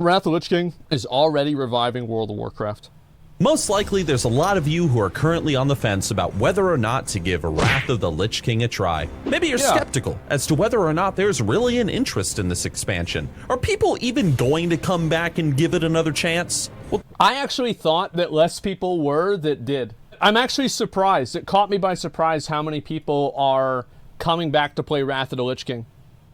Wrath of the Lich King is already reviving World of Warcraft. Most likely, there's a lot of you who are currently on the fence about whether or not to give Wrath of the Lich King a try. Maybe you're skeptical as to whether or not there's really an interest in this expansion. Are people even going to come back and give it another chance? Well, I actually thought that less people were that did. I'm actually surprised. It caught me by surprise how many people are coming back to play Wrath of the Lich King.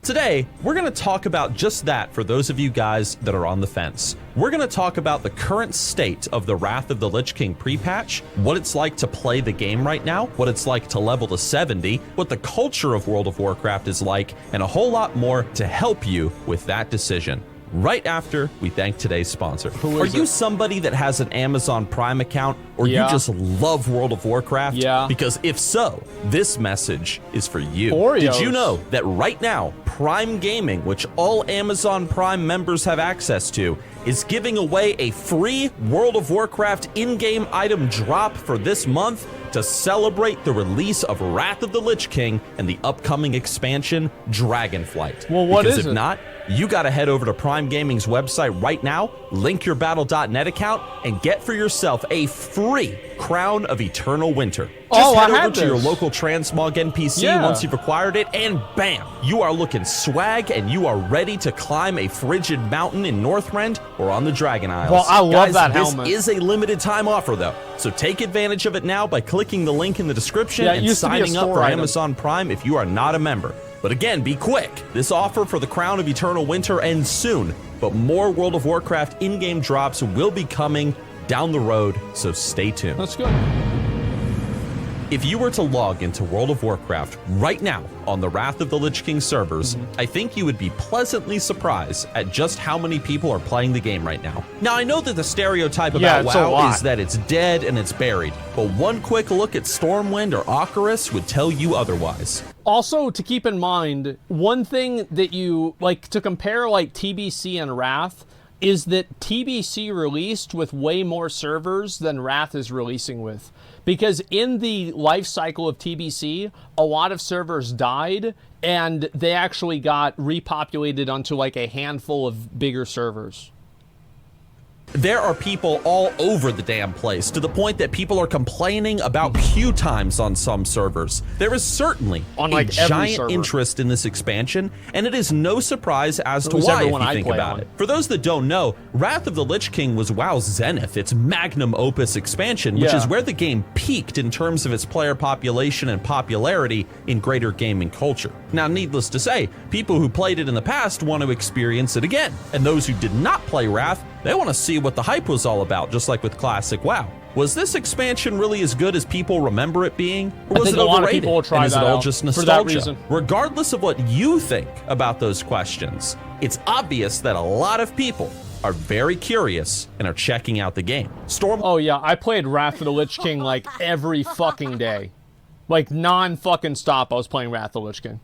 today, we're going to talk about just that for those of you guys that are on the fence. We're going to talk about the current state of the Wrath of the Lich King pre-patch, what it's like to play the game right now, what it's like to level to 70, what the culture of World of Warcraft is like, and a whole lot more to help you with that decision. Right after we thank today's sponsor. Are you somebody that has an Amazon Prime account, or you just love World of Warcraft? Yeah. Because if so, this message is for you. Oreos. Did you know that right now, Prime Gaming, which all Amazon Prime members have access to, is giving away a free World of Warcraft in-game item drop for this month to celebrate the release of Wrath of the Lich King and the upcoming expansion, Dragonflight. Well, what because is if it? not, you gotta head over to Prime Gaming's website right now, link your Battle.net account, and get for yourself a free Crown of Eternal Winter. Just head over to your local Transmog NPC once you've acquired it, and bam! You are looking swag, and you are ready to climb a frigid mountain in Northrend or on the Dragon Isles. Well, I love that this helmet. Is a limited time offer, though, so take advantage of it now by clicking the link in the description and signing up for Amazon Prime if you are not a member. But again, be quick. This offer for the Crown of Eternal Winter ends soon, but more World of Warcraft in-game drops will be coming down the road, so stay tuned. That's good. If you were to log into World of Warcraft right now on the Wrath of the Lich King servers, I think you would be pleasantly surprised at just how many people are playing the game right now. Now, I know that the stereotype about WoW is that it's dead and it's buried, but one quick look at Stormwind or Ocarus would tell you otherwise. Also, to keep in mind, one thing that you, like, to compare, like, TBC and Wrath, is that TBC released with way more servers than Wrath is releasing with. Because in the life cycle of TBC, a lot of servers died, and they actually got repopulated onto, like, a handful of bigger servers. There are people all over the damn place, to the point that people are complaining about queue times on some servers. There is certainly a giant interest in this expansion, and it is no surprise as to why if you think about it. For those that don't know, Wrath of the Lich King was WoW's zenith, its magnum opus expansion, which is where the game peaked in terms of its player population and popularity in greater gaming culture. Now, needless to say, people who played it in the past want to experience it again, and those who did not play Wrath, they want to see what the hype was all about, just like with classic WoW. Was this expansion really as good as people remember it being? Or was it overrated? And is it all just nostalgia? Regardless of what you think about those questions, it's obvious that a lot of people are very curious and are checking out the game. Oh yeah, I played Wrath of the Lich King like every fucking day. Like non-fucking stop, I was playing Wrath of the Lich King.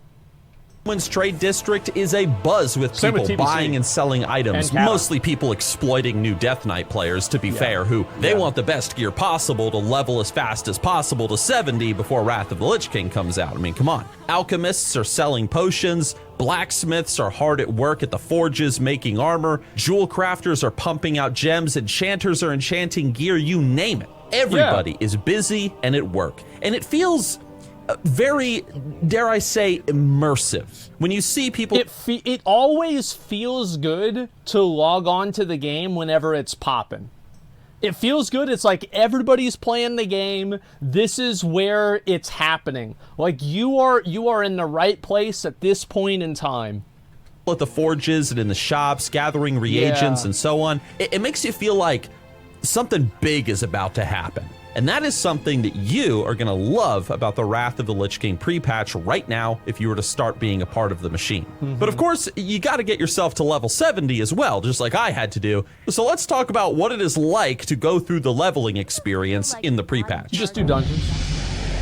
Stormwind's trade district is a buzz with people buying and selling items, mostly people exploiting new Death Knight players, to be fair, who they want the best gear possible to level as fast as possible to 70 before Wrath of the Lich King comes out. I mean, come on. Alchemists are selling potions, blacksmiths are hard at work at the forges making armor, jewel crafters are pumping out gems, enchanters are enchanting gear, you name it. Everybody is busy and at work, and it feels very, dare I say, immersive. When you see people... It always feels good to log on to the game whenever it's popping. It feels good. It's like everybody's playing the game. This is where it's happening. Like you are in the right place at this point in time. At the forges and in the shops, gathering reagents and so on. It makes you feel like something big is about to happen. And that is something that you are going to love about the Wrath of the Lich King pre-patch right now if you were to start being a part of the machine. But of course, you got to get yourself to level 70 as well, just like I had to do. So let's talk about what it is like to go through the leveling experience in the pre-patch. Just do dungeons.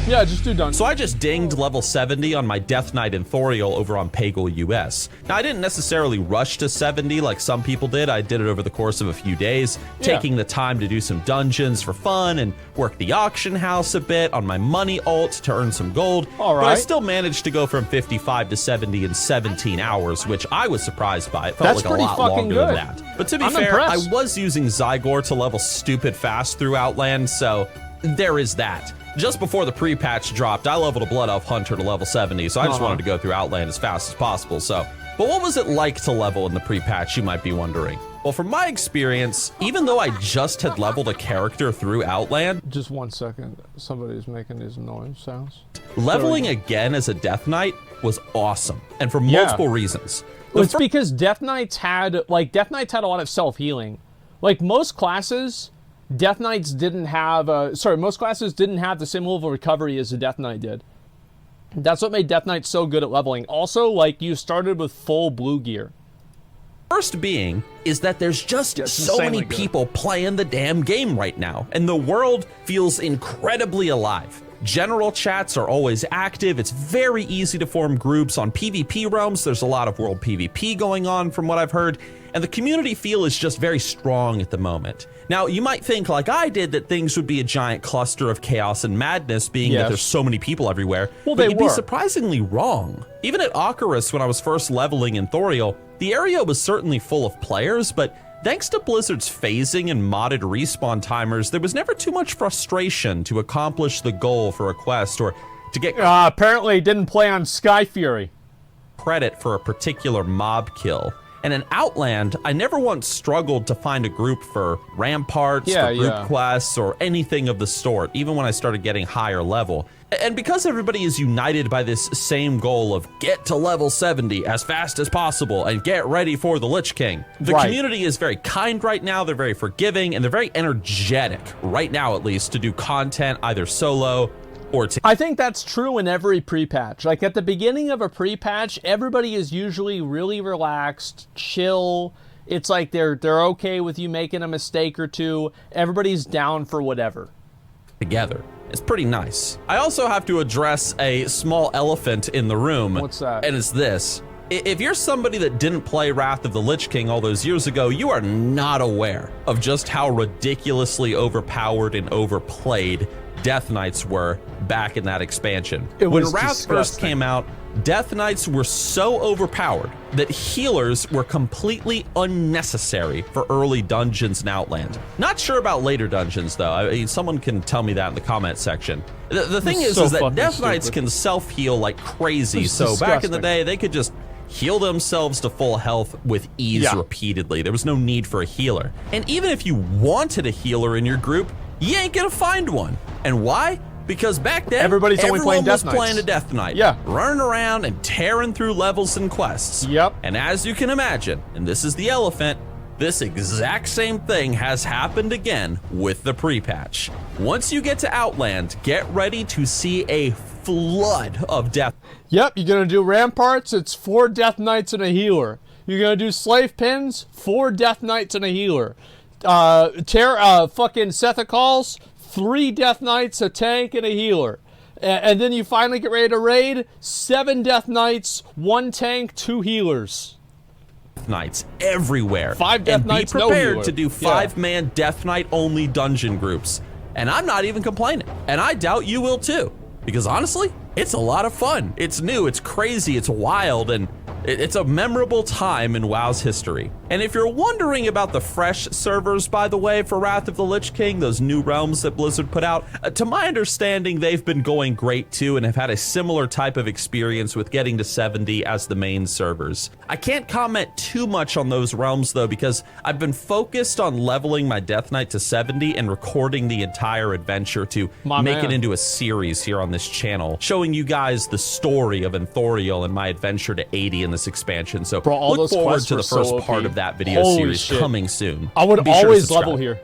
Yeah, just do dungeons. So I just dinged level 70 on my Death Knight and Thoriel over on Pagel US. Now, I didn't necessarily rush to 70 like some people did. I did it over the course of a few days, taking the time to do some dungeons for fun and work the auction house a bit on my money alt to earn some gold. All right. But I still managed to go from 55 to 70 in 17 hours, which I was surprised by. It felt like a lot longer than that. But to be fair, impressed. I was using Zygor to level stupid fast through Outland, so there is that. Just before the pre-patch dropped, I leveled a Blood Elf Hunter to level 70, so I just wanted to go through Outland as fast as possible. So, but what was it like to level in the pre-patch, you might be wondering? Well, from my experience, even though I just had leveled a character through Outland... Just 1 second. Somebody's making these annoying sounds. Leveling again as a Death Knight was awesome, and for multiple reasons. Well, it's because Death Knights had a lot of self-healing. Like, most classes... Death Knights didn't have, most classes didn't have the same level of recovery as the Death Knight did. That's what made Death Knight so good at leveling. Also, like, you started with full blue gear. First being is that there's just so many people playing the damn game right now, and the world feels incredibly alive. General chats are always active. It's very easy to form groups on PvP realms. There's a lot of world PvP going on from what I've heard, and the community feel is just very strong at the moment. Now, you might think, like I did, that things would be a giant cluster of chaos and madness, being that there's so many people everywhere. Well, but you'd be surprisingly wrong. Even at Ocarus, when I was first leveling in Thoriel, the area was certainly full of players, but thanks to Blizzard's phasing and modded respawn timers, there was never too much frustration to accomplish the goal for a quest or to get apparently it didn't play on Sky Fury. Credit for a particular mob kill. And in Outland, I never once struggled to find a group for ramparts, for group quests, or anything of the sort, even when I started getting higher level. And because everybody is united by this same goal of get to level 70 as fast as possible and get ready for the Lich King, the community is very kind right now, they're very forgiving, and they're very energetic, right now at least, to do content either solo or I think that's true in every pre-patch. Like, at the beginning of a pre-patch, everybody is usually really relaxed, chill. It's like they're okay with you making a mistake or two. Everybody's down for whatever. Together. It's pretty nice. I also have to address a small elephant in the room. What's that? And it's this. If you're somebody that didn't play Wrath of the Lich King all those years ago, you are not aware of just how ridiculously overpowered and overplayed Death Knights were back in that expansion. When Wrath first came out, Death Knights were so overpowered that healers were completely unnecessary for early dungeons in Outland. Not sure about later dungeons, though. I mean, someone can tell me that in the comment section. The thing is that Death Knights can self-heal like crazy, so back in the day, they could just heal themselves to full health with ease repeatedly. There was no need for a healer. And even if you wanted a healer in your group, you ain't gonna find one. And why? Because back then, everyone was playing a Death Knight. Running around and tearing through levels and quests. And as you can imagine, and this is the elephant, this exact same thing has happened again with the pre-patch. Once you get to Outland, get ready to see a flood of death. You're gonna do ramparts, it's 4 Death Knights and a healer. You're gonna do slave pins, 4 Death Knights and a healer. Fucking Sethicals, 3 Death Knights, a tank, and a healer. And then you finally get ready to raid, 7 Death Knights, 1 tank, 2 healers. Knights everywhere. 5 Death Knights, no healer. Be prepared to do 5-man Death Knight only dungeon groups. And I'm not even complaining. And I doubt you will too. Because honestly, it's a lot of fun. It's new, it's crazy, it's wild, and it's a memorable time in WoW's history. And if you're wondering about the fresh servers, by the way, for Wrath of the Lich King, those new realms that Blizzard put out, to my understanding, they've been going great too and have had a similar type of experience with getting to 70 as the main servers. I can't comment too much on those realms though, because I've been focused on leveling my Death Knight to 70 and recording the entire adventure to make it into a series here on this channel, showing you guys the story of Anthoriel and my adventure to 80 in this expansion. So look forward to the first part of that video series coming soon. I would always level here.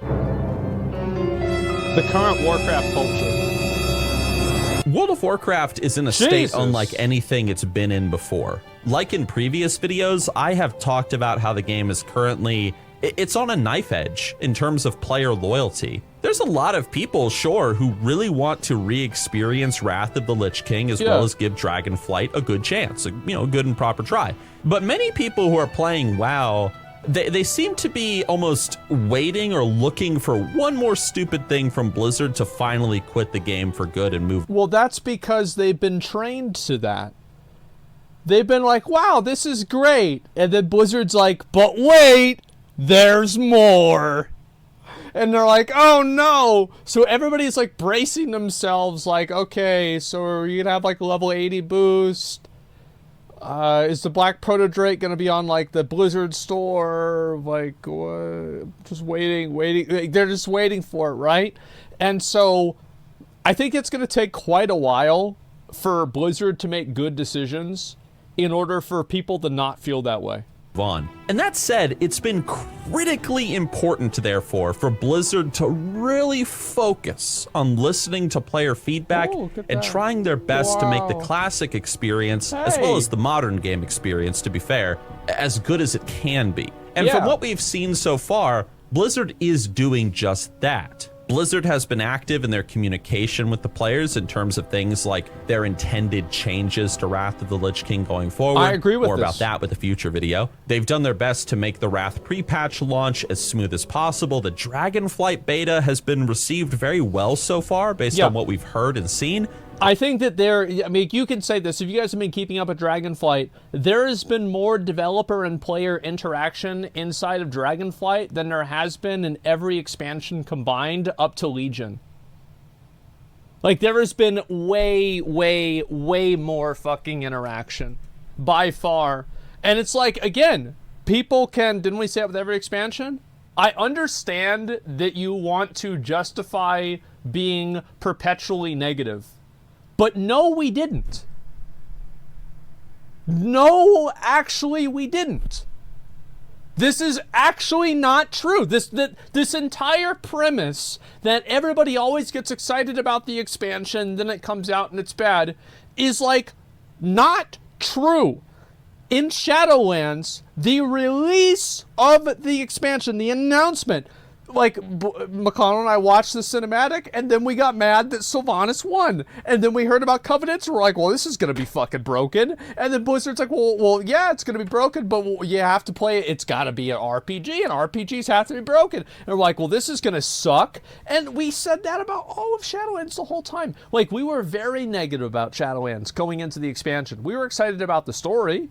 The current Warcraft culture. World of Warcraft is in a state unlike anything it's been in before. Like in previous videos, I have talked about how the game is currently it's on a knife edge in terms of player loyalty. There's a lot of people, sure, who really want to re-experience Wrath of the Lich King as well as give Dragonflight a good chance, a good and proper try. But many people who are playing WoW, they seem to be almost waiting or looking for one more stupid thing from Blizzard to finally quit the game for good and move. Well, that's because they've been trained to that. They've been like, wow, this is great. And then Blizzard's like, but wait, there's more. And they're like, oh no. So everybody's like bracing themselves like, okay, so are you gonna have like a level 80 boost? Is the Black Proto Drake gonna be on like the Blizzard store? Like, what? Just waiting. They're just waiting for it, right? And so I think it's gonna take quite a while for Blizzard to make good decisions in order for people to not feel that way. On. And that said, it's been critically important, therefore, for Blizzard to really focus on listening to player feedback and trying their best to make the classic experience, as well as the modern game experience, to be fair, as good as it can be. And from what we've seen so far, Blizzard is doing just that. Blizzard has been active in their communication with the players in terms of things like their intended changes to Wrath of the Lich King going forward. I agree with More about that with a future video. They've done their best to make the Wrath pre-patch launch as smooth as possible. The Dragonflight beta has been received very well so far based on what we've heard and seen. I think that you can say this, if you guys have been keeping up with Dragonflight, there has been more developer and player interaction inside of Dragonflight than there has been in every expansion combined up to Legion. Like, there has been way more fucking interaction. By far. And it's like, again, people can, didn't we say it with every expansion? I understand that you want to justify being perpetually negative. But no, we didn't. No, actually, we didn't. This is actually not true. This entire premise that everybody always gets excited about the expansion, then it comes out and it's bad, is like not true. In Shadowlands, the release of the expansion, the announcement, like, McConnell and I watched the cinematic, and then we got mad that Sylvanas won. And then we heard about Covenants, and we're like, well, this is going to be fucking broken. And then Blizzard's like, well, yeah, it's going to be broken, but you have to play it. It's got to be an RPG, and RPGs have to be broken. And we're like, well, this is going to suck. And we said that about all of Shadowlands the whole time. Like, we were very negative about Shadowlands going into the expansion. We were excited about the story.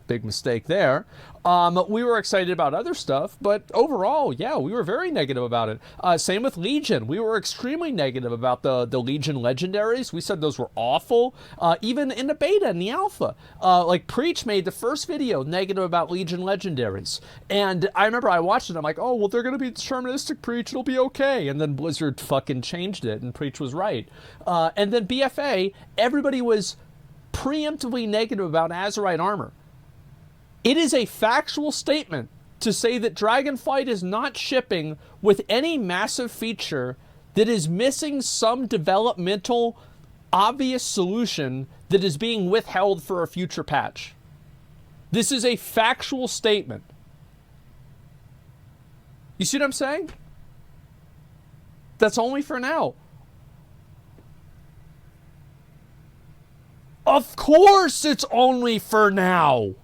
Big mistake there. We were excited about other stuff, but overall, yeah, we were very negative about it. Same with Legion. We were extremely negative about the Legion legendaries. We said those were awful. Even in the beta and the alpha. Like, Preach made the first video negative about Legion legendaries. And I remember I watched it, I'm like, oh, well, they're going to be deterministic, Preach, it'll be okay. And then Blizzard fucking changed it, and Preach was right. And then BFA, everybody was preemptively negative about Azerite armor. It is a factual statement to say that Dragonflight is not shipping with any massive feature that is missing some developmental, obvious solution that is being withheld for a future patch. This is a factual statement. You see what I'm saying? That's only for now. Of course it's only for now.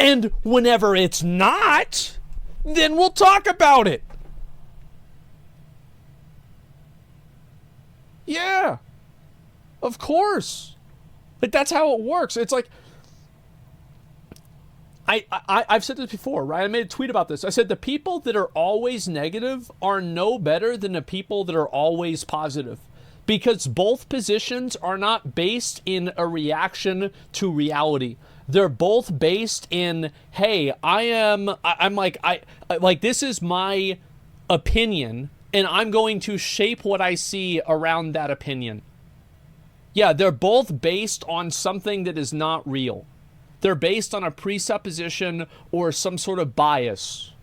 And whenever it's not, then we'll talk about it. Yeah. Of course. Like, that's how it works. It's like, I've said this before, right? I made a tweet about this. I said the people that are always negative are no better than the people that are always positive. Because both positions are not based in a reaction to reality. They're both based in, hey, I'm like, this is my opinion, and I'm going to shape what I see around that opinion. Yeah, they're both based on something that is not real. They're based on a presupposition or some sort of bias.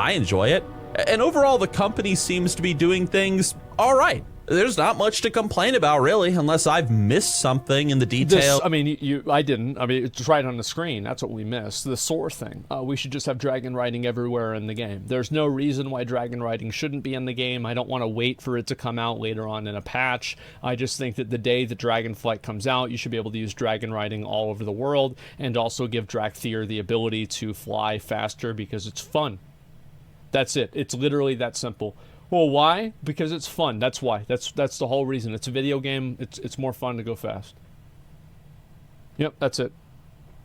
I enjoy it. And overall, the company seems to be doing things all right. There's not much to complain about, really, unless I've missed something in the detail. I mean, I didn't. I mean, it's right on the screen. That's what we missed. The soar thing. We should just have dragon riding everywhere in the game. There's no reason why dragon riding shouldn't be in the game. I don't want to wait for it to come out later on in a patch. I just think that the day that Dragonflight comes out, you should be able to use dragon riding all over the world, and also give Drakthir the ability to fly faster because it's fun. That's it. It's literally that simple. Well, why? Because it's fun. That's why. That's the whole reason. It's a video game. It's more fun to go fast. Yep, that's it.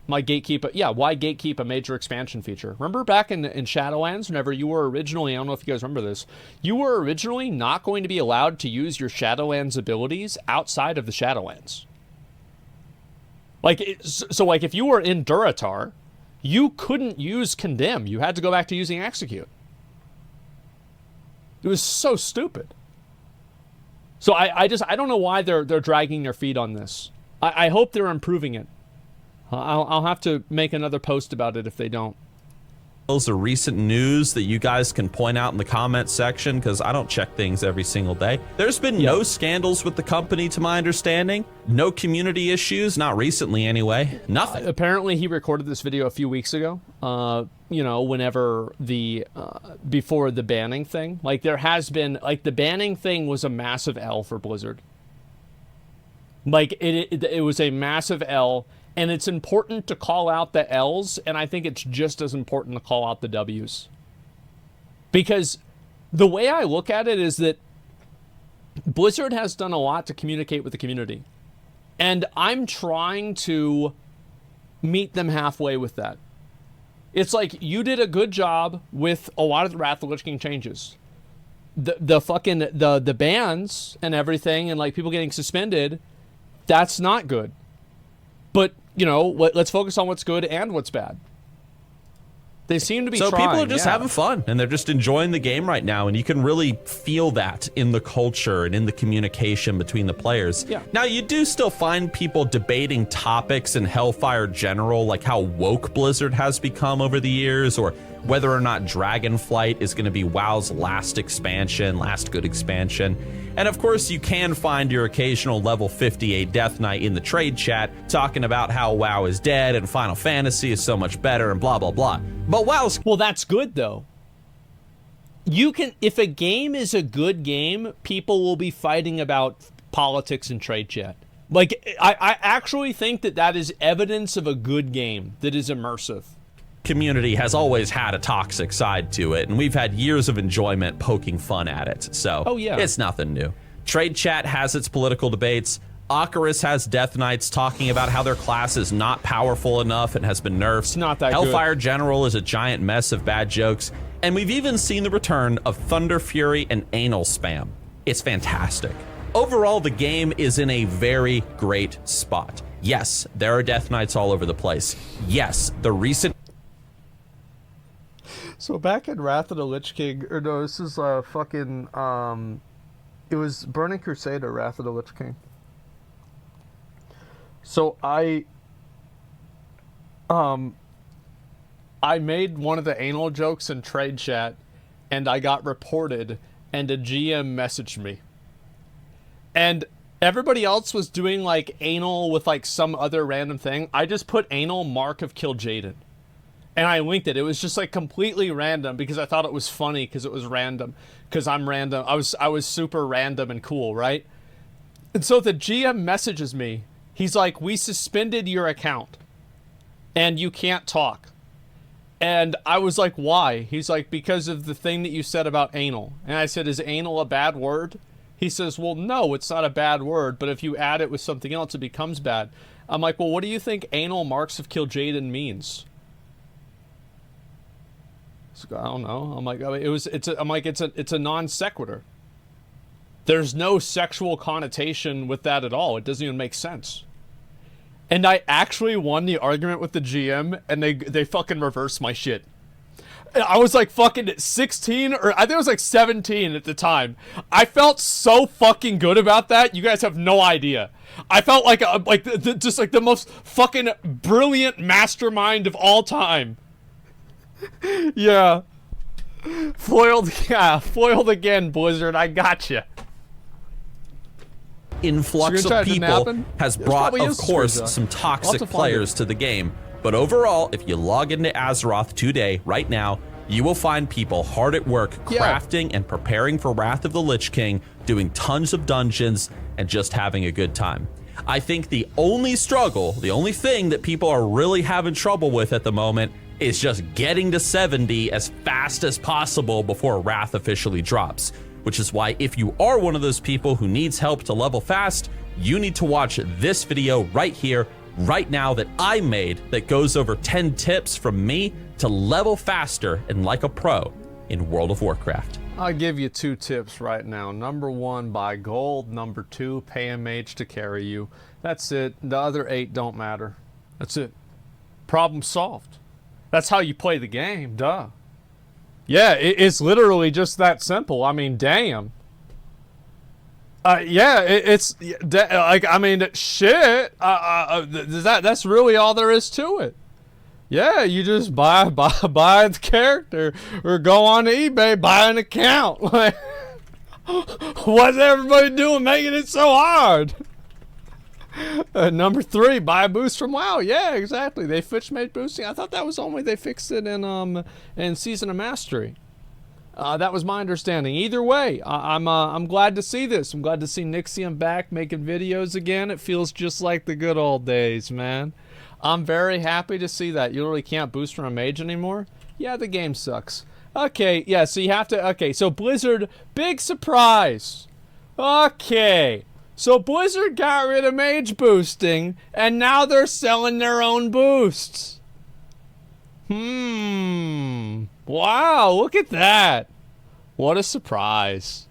My gatekeep. Yeah, why gatekeep a major expansion feature? Remember back in Shadowlands, whenever you were originally, I don't know if you guys remember this, you were originally not going to be allowed to use your Shadowlands abilities outside of the Shadowlands. Like, so like if you were in Durotar, you couldn't use Condemn. You had to go back to using Execute. It was so stupid. So I don't know why they're dragging their feet on this. I hope they're improving it. I'll have to make another post about it if they don't. The recent news that you guys can point out in the comments section, because I don't check things every single day. There's been no scandals with the company, to my understanding. No community issues, not recently anyway. Nothing. Apparently, he recorded this video a few weeks ago. You know, whenever the before the banning thing, like there has been, like the banning thing was a massive L for Blizzard. Like it was a massive L. And it's important to call out the L's, and I think it's just as important to call out the W's. Because the way I look at it is that Blizzard has done a lot to communicate with the community. And I'm trying to meet them halfway with that. It's like, you did a good job with a lot of the Wrath of the Lich King changes. The bans and everything, and like people getting suspended, that's not good. But, you know, let's focus on what's good and what's bad. They seem to be trying. So people are just having fun, and they're just enjoying the game right now, and you can really feel that in the culture and in the communication between the players. Yeah. Now, you do still find people debating topics in Hellfire General, like how woke Blizzard has become over the years, or whether or not Dragonflight is going to be WoW's last expansion, last good expansion. And of course, you can find your occasional level 58 Death Knight in the trade chat talking about how WoW is dead and Final Fantasy is so much better and blah, blah, blah. But WoW's... Well, that's good, though. You can... If a game is a good game, people will be fighting about politics in trade chat. Like, I actually think that that is evidence of a good game that is immersive. Community has always had a toxic side to it, and we've had years of enjoyment poking fun at it, so it's nothing new. Trade chat has its political debates. Ocarus has Death Knights talking about how their class is not powerful enough and has been nerfed. It's not that Hellfire good. General is a giant mess of bad jokes, and we've even seen the return of Thunder Fury and anal spam. It's fantastic. Overall, the game is in a very great spot. Yes, there are Death Knights all over the place. Yes, the recent... So back in Wrath of the Lich King, or no, this is fucking, it was Burning Crusade or Wrath of the Lich King. So I made one of the anal jokes in trade chat, and I got reported, and a GM messaged me. And everybody else was doing like anal with like some other random thing. I just put anal Mark of Kil'jaeden. And I linked it. It was just like completely random because I thought it was funny because it was random. Because I'm random. I was super random and cool, right? And so the GM messages me. He's like, we suspended your account. And you can't talk. And I was like, why? He's like, because of the thing that you said about anal. And I said, is anal a bad word? He says, well, no, it's not a bad word. But if you add it with something else, it becomes bad. I'm like, well, what do you think anal Marks of Kil'jaeden means? I don't know. I'm like, it's a non sequitur. There's no sexual connotation with that at all. It doesn't even make sense. And I actually won the argument with the GM, and they fucking reversed my shit. I was like fucking 16, or I think it was like 17 at the time. I felt so fucking good about that. You guys have no idea. I felt like just like the most fucking brilliant mastermind of all time. Yeah. Foiled again, Blizzard. I gotcha. influx of people has brought, of course, some toxic players to the game. But overall, if you log into Azeroth today, right now, you will find people hard at work crafting and preparing for Wrath of the Lich King, doing tons of dungeons, and just having a good time. I think the only struggle, the only thing that people are really having trouble with at the moment is just getting to 70 as fast as possible before Wrath officially drops. Which is why if you are one of those people who needs help to level fast, you need to watch this video right here, right now that I made that goes over 10 tips from me to level faster and like a pro in World of Warcraft. I'll give you 2 tips right now. Number 1, buy gold. Number 2, pay a mage to carry you. That's it. The other 8 don't matter. That's it. Problem solved. That's how you play the game, duh. Yeah, it's literally just that simple. I mean, damn. Yeah, it's like, I mean, shit. That's really all there is to it. Yeah, you just buy the character, or go on eBay, buy an account. Like, what's everybody doing making it so hard? Number 3, buy a boost from WoW. Yeah, exactly. They fixed mage boosting. I thought that was only they fixed it in Season of Mastery. That was my understanding. Either way, I'm glad to see this. I'm glad to see Nixxiom back making videos again. It feels just like the good old days, man. I'm very happy to see that. You really can't boost from a mage anymore? Yeah, the game sucks. Okay, yeah, so you have to... Okay, so Blizzard, big surprise. Okay, so Blizzard got rid of mage boosting, and now they're selling their own boosts. Wow, look at that. What a surprise.